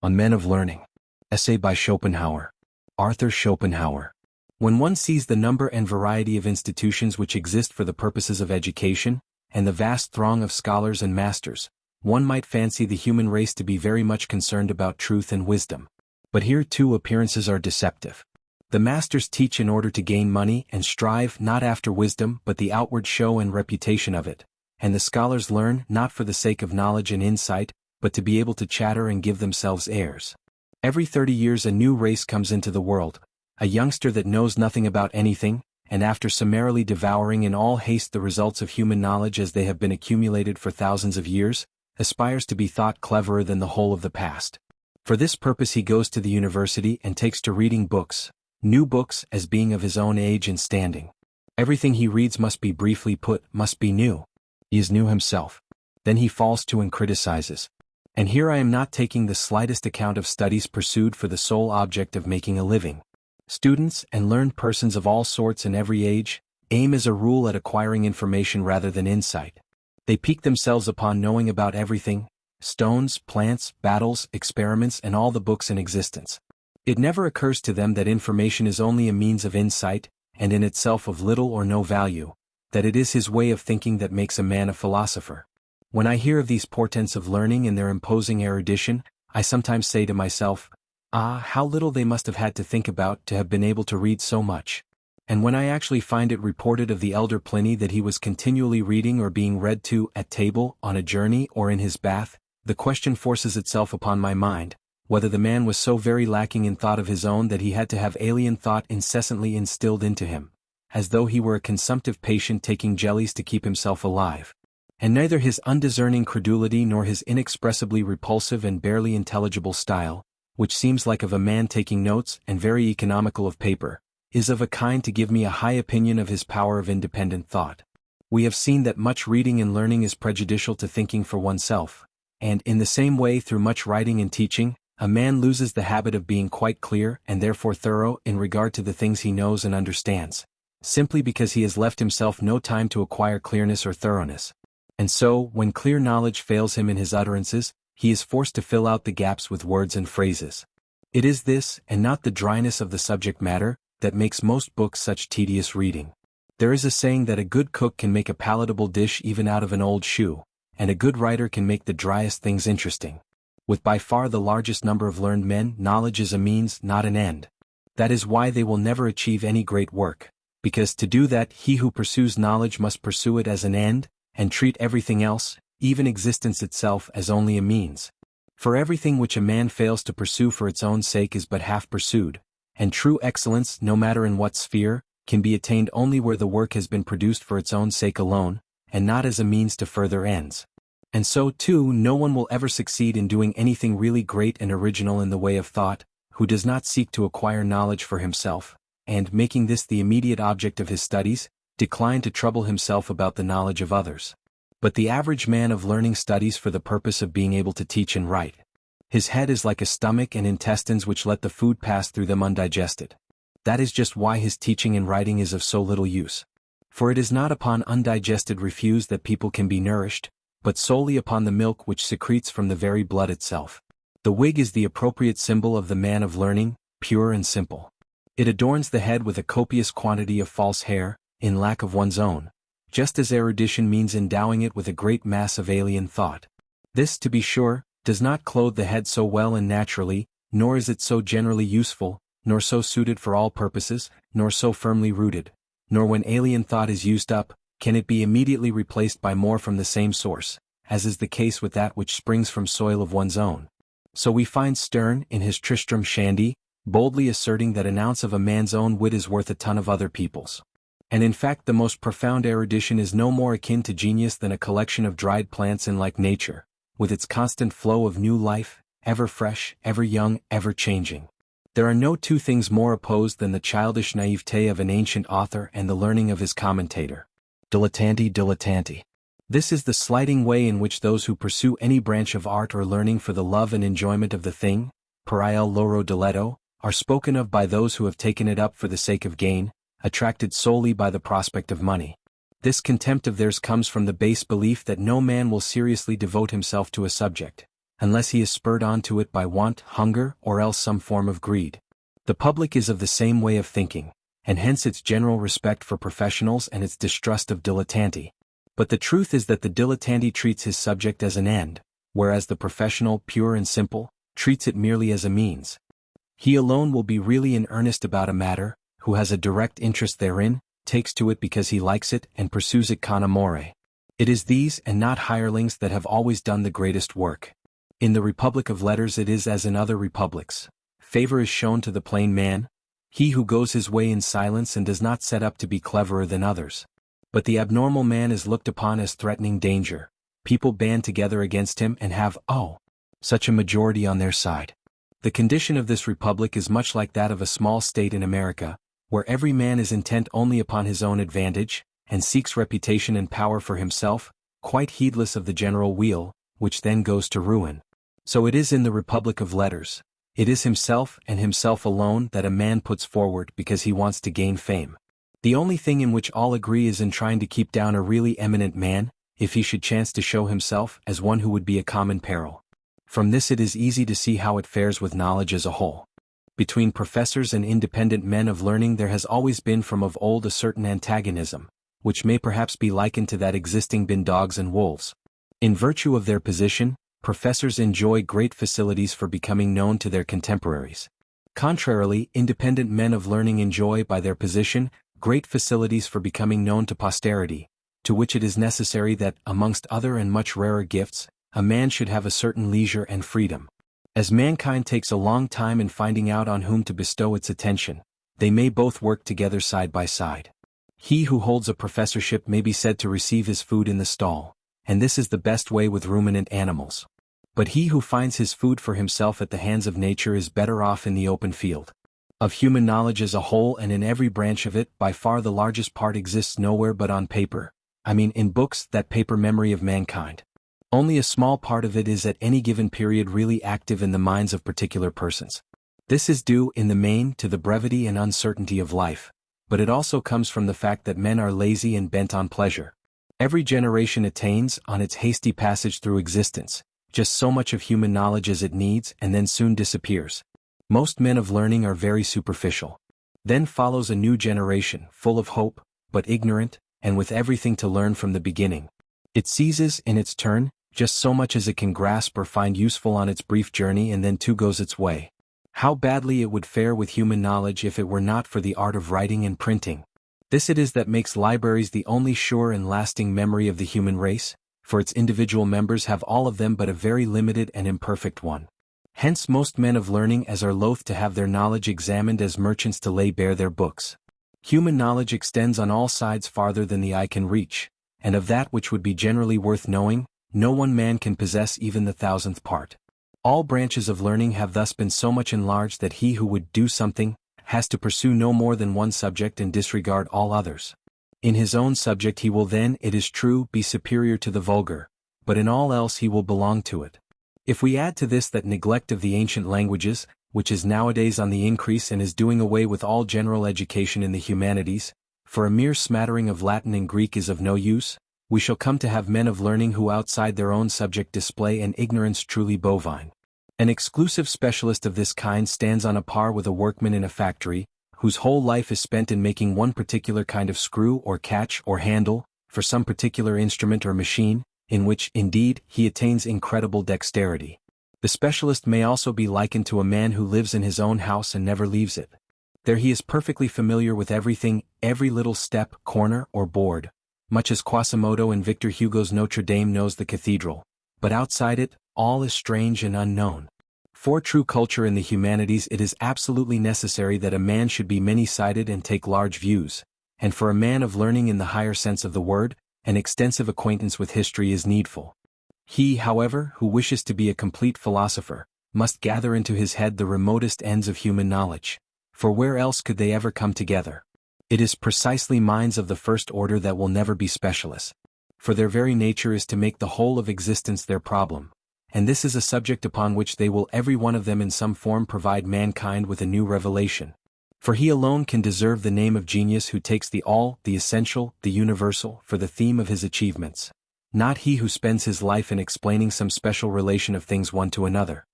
On Men of Learning. Essay by Schopenhauer. Arthur Schopenhauer. When one sees the number and variety of institutions which exist for the purposes of education, and the vast throng of scholars and masters, one might fancy the human race to be very much concerned about truth and wisdom. But here too appearances are deceptive. The masters teach in order to gain money and strive not after wisdom but the outward show and reputation of it, and the scholars learn not for the sake of knowledge and insight, but to be able to chatter and give themselves airs. Every 30 years a new race comes into the world, a youngster that knows nothing about anything, and after summarily devouring in all haste the results of human knowledge as they have been accumulated for thousands of years, aspires to be thought cleverer than the whole of the past. For this purpose he goes to the university and takes to reading books, new books as being of his own age and standing. Everything he reads must be briefly put, must be new. He is new himself. Then he falls to and criticizes. And here I am not taking the slightest account of studies pursued for the sole object of making a living. Students and learned persons of all sorts and every age aim as a rule at acquiring information rather than insight. They pique themselves upon knowing about everything, stones, plants, battles, experiments, and all the books in existence. It never occurs to them that information is only a means of insight, and in itself of little or no value, that it is his way of thinking that makes a man a philosopher. When I hear of these portents of learning and their imposing erudition, I sometimes say to myself, how little they must have had to think about to have been able to read so much. And when I actually find it reported of the elder Pliny that he was continually reading or being read to at table, on a journey, or in his bath, the question forces itself upon my mind, whether the man was so very lacking in thought of his own that he had to have alien thought incessantly instilled into him, as though he were a consumptive patient taking jellies to keep himself alive. And neither his undiscerning credulity nor his inexpressibly repulsive and barely intelligible style, which seems like of a man taking notes and very economical of paper, is of a kind to give me a high opinion of his power of independent thought. We have seen that much reading and learning is prejudicial to thinking for oneself, and in the same way through much writing and teaching, a man loses the habit of being quite clear and therefore thorough in regard to the things he knows and understands, simply because he has left himself no time to acquire clearness or thoroughness. And so, when clear knowledge fails him in his utterances, he is forced to fill out the gaps with words and phrases. It is this, and not the dryness of the subject matter, that makes most books such tedious reading. There is a saying that a good cook can make a palatable dish even out of an old shoe, and a good writer can make the driest things interesting. With by far the largest number of learned men, knowledge is a means, not an end. That is why they will never achieve any great work, because to do that he who pursues knowledge must pursue it as an end, and treat everything else, even existence itself, as only a means. For everything which a man fails to pursue for its own sake is but half pursued, and true excellence, no matter in what sphere, can be attained only where the work has been produced for its own sake alone, and not as a means to further ends. And so, too, no one will ever succeed in doing anything really great and original in the way of thought, who does not seek to acquire knowledge for himself, and, making this the immediate object of his studies, decline to trouble himself about the knowledge of others. But the average man of learning studies for the purpose of being able to teach and write. His head is like a stomach and intestines which let the food pass through them undigested. That is just why his teaching and writing is of so little use. For it is not upon undigested refuse that people can be nourished, but solely upon the milk which secretes from the very blood itself. The wig is the appropriate symbol of the man of learning, pure and simple. It adorns the head with a copious quantity of false hair, in lack of one's own, just as erudition means endowing it with a great mass of alien thought. This, to be sure, does not clothe the head so well and naturally, nor is it so generally useful, nor so suited for all purposes, nor so firmly rooted, nor when alien thought is used up, can it be immediately replaced by more from the same source, as is the case with that which springs from soil of one's own. So we find Sterne, in his Tristram Shandy, boldly asserting that an ounce of a man's own wit is worth a ton of other people's. And in fact the most profound erudition is no more akin to genius than a collection of dried plants in like nature, with its constant flow of new life, ever fresh, ever young, ever changing. There are no two things more opposed than the childish naivete of an ancient author and the learning of his commentator. Dilettanti dilettanti. This is the slighting way in which those who pursue any branch of art or learning for the love and enjoyment of the thing, per il loro diletto, are spoken of by those who have taken it up for the sake of gain, attracted solely by the prospect of money. This contempt of theirs comes from the base belief that no man will seriously devote himself to a subject, unless he is spurred on to it by want, hunger, or else some form of greed. The public is of the same way of thinking, and hence its general respect for professionals and its distrust of dilettanti. But the truth is that the dilettante treats his subject as an end, whereas the professional, pure and simple, treats it merely as a means. He alone will be really in earnest about a matter, who has a direct interest therein, takes to it because he likes it and pursues it con amore. It is these and not hirelings that have always done the greatest work. In the Republic of Letters it is as in other republics. Favor is shown to the plain man, he who goes his way in silence and does not set up to be cleverer than others. But the abnormal man is looked upon as threatening danger. People band together against him and have, such a majority on their side. The condition of this republic is much like that of a small state in America, where every man is intent only upon his own advantage, and seeks reputation and power for himself, quite heedless of the general weal, which then goes to ruin. So it is in the Republic of Letters. It is himself and himself alone that a man puts forward because he wants to gain fame. The only thing in which all agree is in trying to keep down a really eminent man, if he should chance to show himself as one who would be a common peril. From this it is easy to see how it fares with knowledge as a whole. Between professors and independent men of learning there has always been from of old a certain antagonism, which may perhaps be likened to that existing between dogs and wolves. In virtue of their position, professors enjoy great facilities for becoming known to their contemporaries. Contrarily, independent men of learning enjoy by their position great facilities for becoming known to posterity, to which it is necessary that, amongst other and much rarer gifts, a man should have a certain leisure and freedom. As mankind takes a long time in finding out on whom to bestow its attention, they may both work together side by side. He who holds a professorship may be said to receive his food in the stall, and this is the best way with ruminant animals. But he who finds his food for himself at the hands of nature is better off in the open field. Of human knowledge as a whole and in every branch of it, by far the largest part exists nowhere but on paper, in books, that paper memory of mankind. Only a small part of it is at any given period really active in the minds of particular persons. This is due, in the main, to the brevity and uncertainty of life, but it also comes from the fact that men are lazy and bent on pleasure. Every generation attains, on its hasty passage through existence, just so much of human knowledge as it needs and then soon disappears. Most men of learning are very superficial. Then follows a new generation, full of hope, but ignorant, and with everything to learn from the beginning. It seizes, in its turn, just so much as it can grasp or find useful on its brief journey and then too goes its way. How badly it would fare with human knowledge if it were not for the art of writing and printing. This it is that makes libraries the only sure and lasting memory of the human race, for its individual members have all of them but a very limited and imperfect one. Hence most men of learning as are loath to have their knowledge examined as merchants to lay bare their books. Human knowledge extends on all sides farther than the eye can reach, and of that which would be generally worth knowing, no one man can possess even the 1,000th part. All branches of learning have thus been so much enlarged that he who would do something, has to pursue no more than one subject and disregard all others. In his own subject he will then, it is true, be superior to the vulgar, but in all else he will belong to it. If we add to this that neglect of the ancient languages, which is nowadays on the increase and is doing away with all general education in the humanities, for a mere smattering of Latin and Greek is of no use, we shall come to have men of learning who outside their own subject display an ignorance truly bovine. An exclusive specialist of this kind stands on a par with a workman in a factory, whose whole life is spent in making one particular kind of screw or catch or handle, for some particular instrument or machine, in which, indeed, he attains incredible dexterity. The specialist may also be likened to a man who lives in his own house and never leaves it. There he is perfectly familiar with everything, every little step, corner, or board, much as Quasimodo in Victor Hugo's Notre Dame knows the cathedral, but outside it, all is strange and unknown. For true culture in the humanities it is absolutely necessary that a man should be many-sided and take large views, and for a man of learning in the higher sense of the word, an extensive acquaintance with history is needful. He, however, who wishes to be a complete philosopher, must gather into his head the remotest ends of human knowledge, for where else could they ever come together? It is precisely minds of the first order that will never be specialists, for their very nature is to make the whole of existence their problem, and this is a subject upon which they will every one of them in some form provide mankind with a new revelation. For he alone can deserve the name of genius who takes the all, the essential, the universal, for the theme of his achievements. not he who spends his life in explaining some special relation of things one to another.